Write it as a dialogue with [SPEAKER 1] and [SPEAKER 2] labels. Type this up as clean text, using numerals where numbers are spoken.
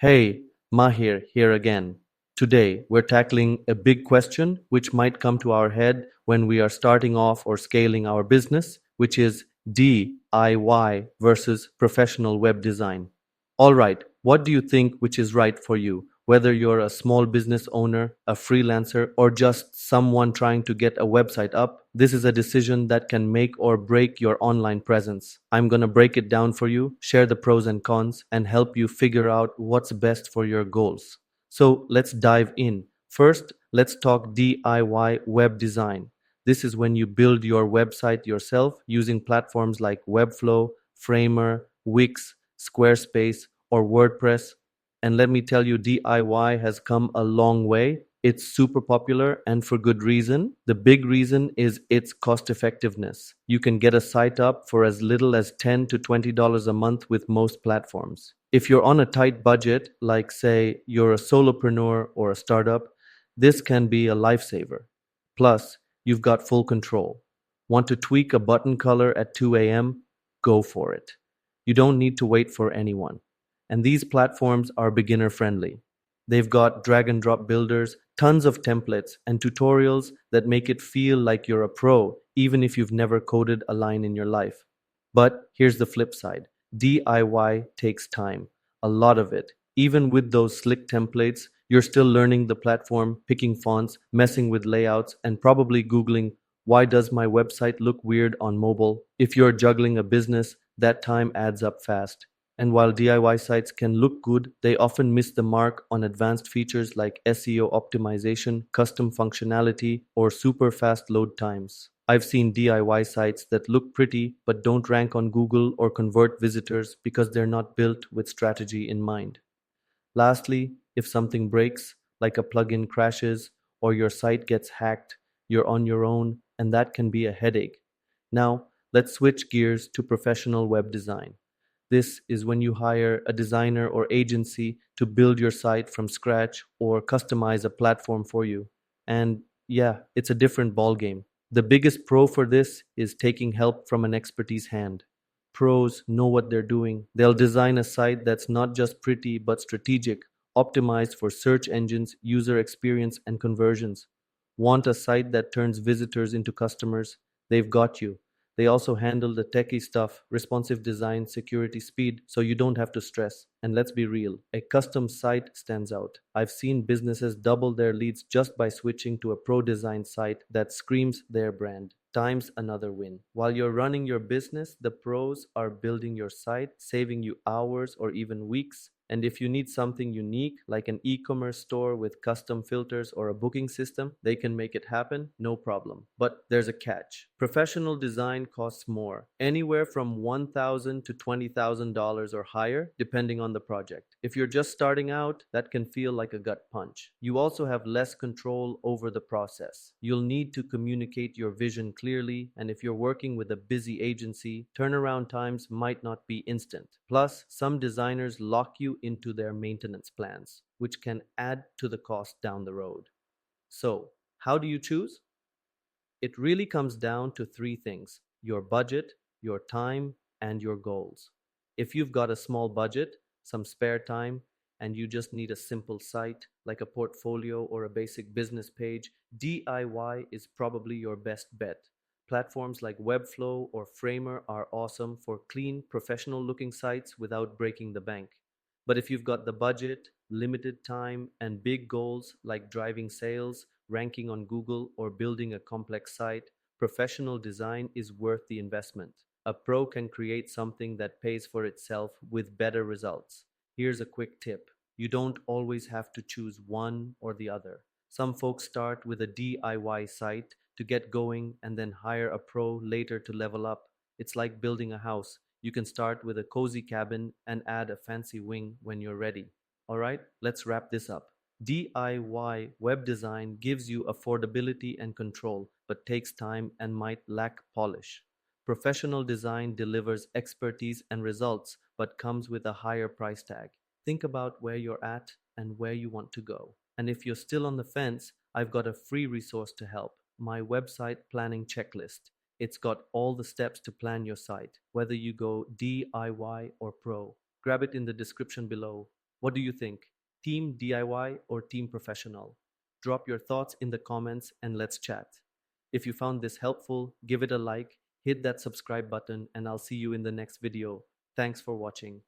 [SPEAKER 1] Hey, Mahir here again. Today, we're tackling a big question which might come to our head when we are starting off or scaling our business, which is DIY versus professional web design. All right, what do you think which is right for you? Whether you're a small business owner, a freelancer, or just someone trying to get a website up, this is a decision that can make or break your online presence. I'm going to break it down for you, share the pros and cons, and help you figure out what's best for your goals. So let's dive in. First, let's talk DIY web design. This is when you build your website yourself using platforms like Webflow, Framer, Wix, Squarespace, or WordPress. And let me tell you, DIY has come a long way. It's super popular and for good reason. The big reason is its cost effectiveness. You can get a site up for as little as $10 to $20 a month with most platforms. If you're on a tight budget, like say you're a solopreneur or a startup, this can be a lifesaver. Plus, you've got full control. Want to tweak a button color at 2 a.m.? Go for it. You don't need to wait for anyone. And these platforms are beginner friendly. They've got drag and drop builders, tons of templates, and tutorials that make it feel like you're a pro, even if you've never coded a line in your life. But here's the flip side: DIY takes time, a lot of it. Even with those slick templates, you're still learning the platform, picking fonts, messing with layouts, and probably Googling, why does my website look weird on mobile? If you're juggling a business, that time adds up fast. And while DIY sites can look good, they often miss the mark on advanced features like SEO optimization, custom functionality, or super fast load times. I've seen DIY sites that look pretty but don't rank on Google or convert visitors because they're not built with strategy in mind. Lastly, if something breaks, like a plugin crashes or your site gets hacked, you're on your own, and that can be a headache. Now, let's switch gears to professional web design. This is when you hire a designer or agency to build your site from scratch or customize a platform for you. And yeah, it's a different ballgame. The biggest pro for this is taking help from an expertise hand. Pros know what they're doing. They'll design a site that's not just pretty but strategic, optimized for search engines, user experience, and conversions. Want a site that turns visitors into customers? They've got you. They also handle the techie stuff, responsive design, security, speed, so you don't have to stress. And let's be real, a custom site stands out. I've seen businesses double their leads just by switching to a pro design site that screams their brand. Times another win. While you're running your business, the pros are building your site, saving you hours or even weeks. And if you need something unique, like an e commerce store with custom filters or a booking system, they can make it happen, no problem. But there's a catch: professional design costs more, anywhere from $1,000 to $20,000 or higher, depending on the project. If you're just starting out, that can feel like a gut punch. You also have less control over the process. You'll need to communicate your vision clearly, and if you're working with a busy agency, turnaround times might not be instant. Plus, some designers lock you into their maintenance plans, which can add to the cost down the road. So, how do you choose? It really comes down to three things: your budget, your time, and your goals. If you've got a small budget, some spare time, and you just need a simple site like a portfolio or a basic business page, DIY is probably your best bet. Platforms like Webflow or Framer are awesome for clean, professional looking sites without breaking the bank. But if you've got the budget, limited time, and big goals like driving sales, ranking on Google, or building a complex site, professional design is worth the investment. A pro can create something that pays for itself with better results. Here's a quick tip: you don't always have to choose one or the other. Some folks start with a DIY site to get going and then hire a pro later to level up. It's like building a house. You can start with a cozy cabin and add a fancy wing when you're ready. All right, let's wrap this up. DIY web design gives you affordability and control, but takes time and might lack polish. Professional design delivers expertise and results, but comes with a higher price tag. Think about where you're at and where you want to go. And if you're still on the fence, I've got a free resource to help: my website planning checklist. It's got all the steps to plan your site, whether you go DIY or pro. Grab it in the description below. What do you think? Team DIY or team professional? Drop your thoughts in the comments and let's chat. If you found this helpful, give it a like, hit that subscribe button, and I'll see you in the next video. Thanks for watching.